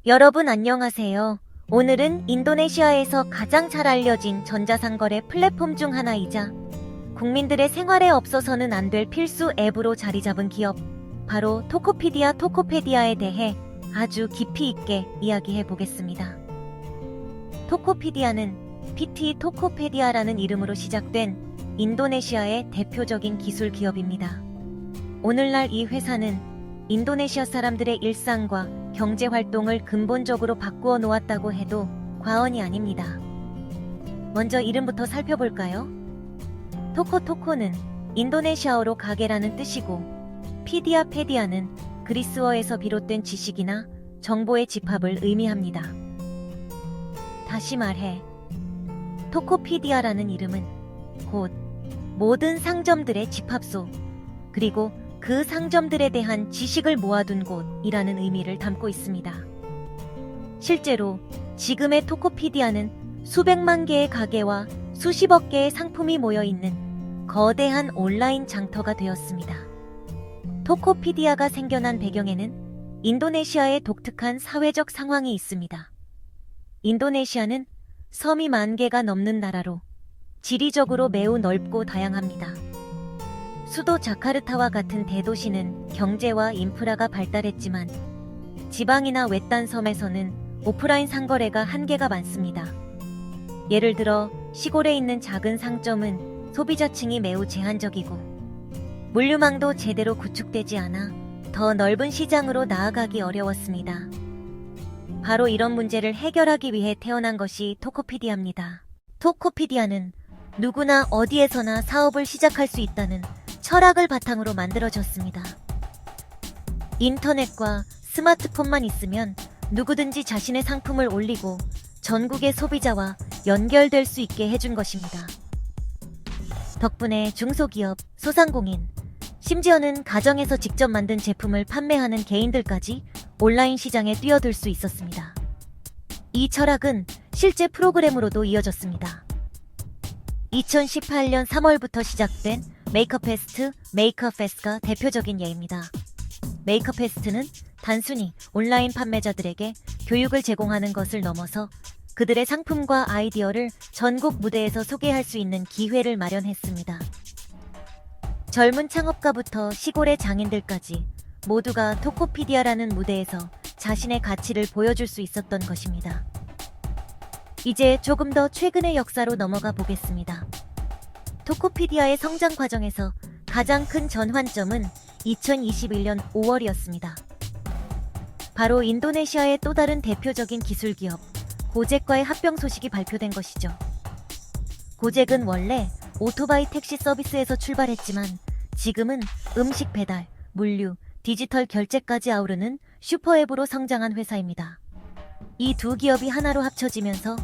여러분 안녕하세요. 오늘은 인도네시아에서 가장 잘 알려진 전자상거래 플랫폼 중 하나이자 국민들의 생활에 없어서는 안 될 필수 앱으로 자리 잡은 기업, 바로 토코피디아에 대해 아주 깊이 있게 이야기해 보겠습니다. 토코피디아는 PT 토코페디아라는 이름으로 시작된 인도네시아의 대표적인 기술 기업입니다. 오늘날 이 회사는 인도네시아 사람들의 일상과 경제 활동을 근본적으로 바꾸어 놓았다고 해도 과언이 아닙니다. 먼저 이름부터 살펴볼까요? 토코토코는 인도네시아어로 가게라는 뜻이고, 페디아는 그리스어에서 비롯된 지식이나 정보의 집합을 의미합니다. 다시 말해, 토코피디아라는 이름은 곧 모든 상점들의 집합소, 그리고 그 상점들에 대한 지식을 모아둔 곳이라는 의미를 담고 있습니다. 실제로 지금의 토코피디아는 수백만 개의 가게와 수십억 개의 상품이 모여있는 거대한 온라인 장터가 되었습니다. 토코피디아가 생겨난 배경에는 인도네시아의 독특한 사회적 상황이 있습니다. 인도네시아는 섬이 10,000개가 넘는 나라로 지리적으로 매우 넓고 다양합니다. 수도 자카르타와 같은 대도시는 경제와 인프라가 발달했지만 지방이나 외딴 섬에서는 오프라인 상거래가 한계가 많습니다. 예를 들어 시골에 있는 작은 상점은 소비자층이 매우 제한적이고 물류망도 제대로 구축되지 않아 더 넓은 시장으로 나아가기 어려웠습니다. 바로 이런 문제를 해결하기 위해 태어난 것이 토코피디아입니다. 토코피디아는 누구나 어디에서나 사업을 시작할 수 있다는 철학을 바탕으로 만들어졌습니다. 인터넷과 스마트폰만 있으면 누구든지 자신의 상품을 올리고 전국의 소비자와 연결될 수 있게 해준 것입니다. 덕분에 중소기업, 소상공인, 심지어는 가정에서 직접 만든 제품을 판매하는 개인들까지 온라인 시장에 뛰어들 수 있었습니다. 이 철학은 실제 프로그램으로도 이어졌습니다. 2018년 3월부터 시작된 메이커페스트가 대표적인 예입니다. 메이커페스트는 단순히 온라인 판매자들에게 교육을 제공하는 것을 넘어서 그들의 상품과 아이디어를 전국 무대에서 소개할 수 있는 기회를 마련했습니다. 젊은 창업가부터 시골의 장인들까지 모두가 토코피디아라는 무대에서 자신의 가치를 보여줄 수 있었던 것입니다. 이제 조금 더 최근의 역사로 넘어가 보겠습니다. 토코피디아의 성장 과정에서 가장 큰 전환점은 2021년 5월이었습니다. 바로 인도네시아의 또 다른 대표적인 기술 기업 고젝과의 합병 소식이 발표된 것이죠. 고젝은 원래 오토바이 택시 서비스에서 출발했지만 지금은 음식 배달, 물류, 디지털 결제까지 아우르는 슈퍼앱으로 성장한 회사입니다. 이 두 기업이 하나로 합쳐지면서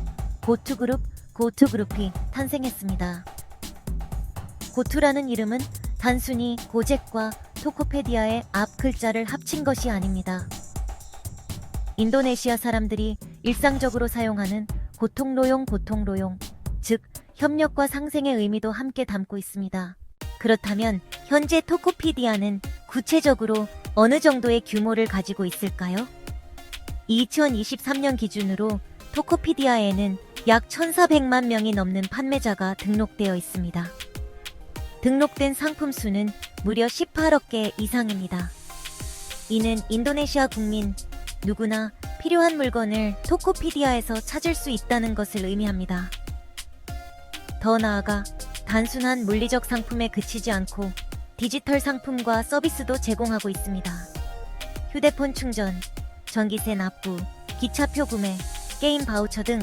고투그룹이 탄생했습니다. 고투라는 이름은 단순히 고젝과 토코페디아의 앞 글자를 합친 것이 아닙니다. 인도네시아 사람들이 일상적으로 사용하는 고통로용, 즉 협력과 상생의 의미도 함께 담고 있습니다. 그렇다면 현재 토코피디아는 구체적으로 어느 정도의 규모를 가지고 있을까요? 2023년 기준으로 토코피디아에는 약 1,400만 명이 넘는 판매자가 등록되어 있습니다. 등록된 상품 수는 무려 18억 개 이상입니다. 이는 인도네시아 국민 누구나 필요한 물건을 토코피디아에서 찾을 수 있다는 것을 의미합니다. 더 나아가 단순한 물리적 상품에 그치지 않고 디지털 상품과 서비스도 제공하고 있습니다. 휴대폰 충전, 전기세 납부, 기차표 구매, 게임 바우처 등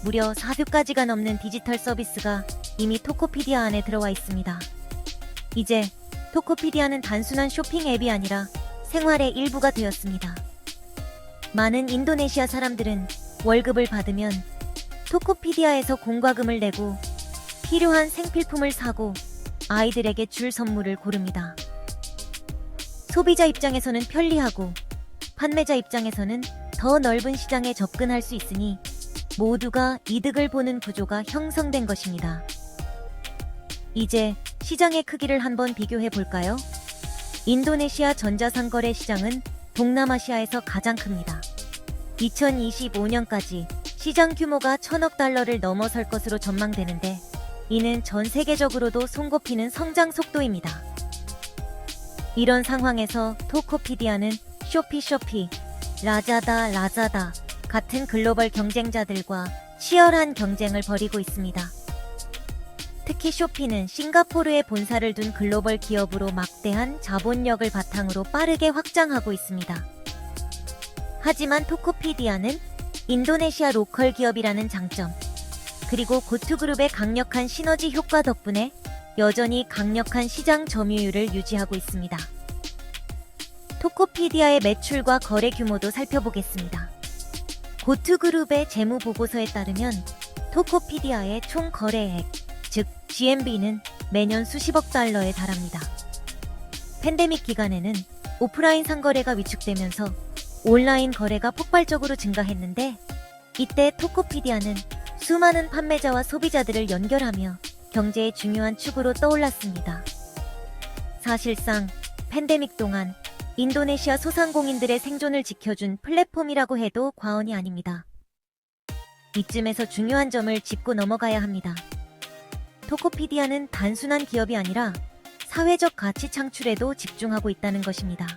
무려 4뷰까지가 넘는 디지털 서비스가 이미 토코피디아 안에 들어와 있습니다. 이제 토코피디아는 단순한 쇼핑 앱이 아니라 생활의 일부가 되었습니다. 많은 인도네시아 사람들은 월급을 받으면 토코피디아에서 공과금을 내고 필요한 생필품을 사고 아이들에게 줄 선물을 고릅니다. 소비자 입장에서는 편리하고 판매자 입장에서는 더 넓은 시장에 접근할 수 있으니 모두가 이득을 보는 구조가 형성된 것입니다. 이제 시장의 크기를 한번 비교해 볼까요? 인도네시아 전자상거래 시장은 동남아시아에서 가장 큽니다. 2025년까지 시장 규모가 1,000억 달러를 넘어설 것으로 전망되는데, 이는 전 세계적으로도 손꼽히는 성장 속도입니다. 이런 상황에서 토코피디아는 쇼피, 라자다 같은 글로벌 경쟁자들과 치열한 경쟁을 벌이고 있습니다. 특히 쇼피는 싱가포르에 본사를 둔 글로벌 기업으로 막대한 자본력을 바탕으로 빠르게 확장하고 있습니다. 하지만 토코피디아는 인도네시아 로컬 기업이라는 장점, 그리고 고투그룹의 강력한 시너지 효과 덕분에 여전히 강력한 시장 점유율을 유지하고 있습니다. 토코피디아의 매출과 거래 규모도 살펴보겠습니다. 고투그룹의 재무보고서에 따르면 토코피디아의 총 거래액, 즉 GMV는 매년 수십억 달러에 달합니다. 팬데믹 기간에는 오프라인 상거래가 위축되면서 온라인 거래가 폭발적으로 증가했는데, 이때 토코피디아는 수많은 판매자와 소비자들을 연결하며 경제의 중요한 축으로 떠올랐습니다. 사실상 팬데믹 동안 인도네시아 소상공인들의 생존을 지켜준 플랫폼이라고 해도 과언이 아닙니다. 이쯤에서 중요한 점을 짚고 넘어가야 합니다. 토코피디아는 단순한 기업이 아니라 사회적 가치 창출에도 집중하고 있다는 것입니다.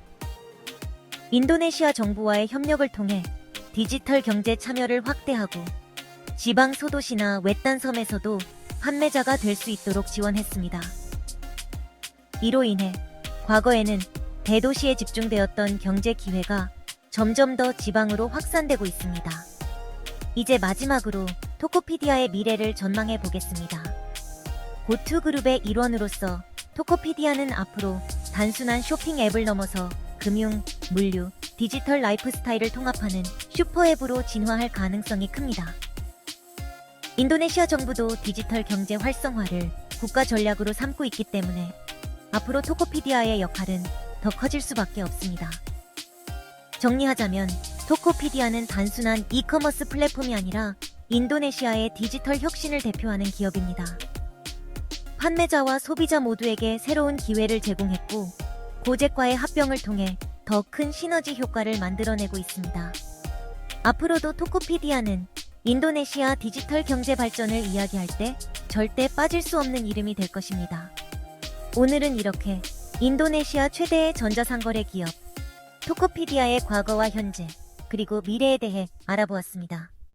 인도네시아 정부와의 협력을 통해 디지털 경제 참여를 확대하고 지방 소도시나 외딴 섬에서도 판매자가 될 수 있도록 지원했습니다. 이로 인해 과거에는 대도시에 집중되었던 경제 기회가 점점 더 지방으로 확산되고 있습니다. 이제 마지막으로 토코피디아의 미래를 전망해 보겠습니다. 고투그룹의 일원으로서 토코피디아는 앞으로 단순한 쇼핑 앱을 넘어서 금융, 물류, 디지털 라이프 스타일을 통합하는 슈퍼앱으로 진화할 가능성이 큽니다. 인도네시아 정부도 디지털 경제 활성화를 국가 전략으로 삼고 있기 때문에 앞으로 토코피디아의 역할은 더 커질 수밖에 없습니다. 정리하자면 토코피디아는 단순한 이커머스 플랫폼이 아니라 인도네시아의 디지털 혁신을 대표하는 기업입니다. 판매자와 소비자 모두에게 새로운 기회를 제공했고, 고객과의 합병을 통해 더 큰 시너지 효과를 만들어내고 있습니다. 앞으로도 토코피디아는 인도네시아 디지털 경제 발전을 이야기할 때 절대 빠질 수 없는 이름이 될 것입니다. 오늘은 이렇게 인도네시아 최대의 전자상거래 기업 토코피디아의 과거와 현재, 그리고 미래에 대해 알아보았습니다.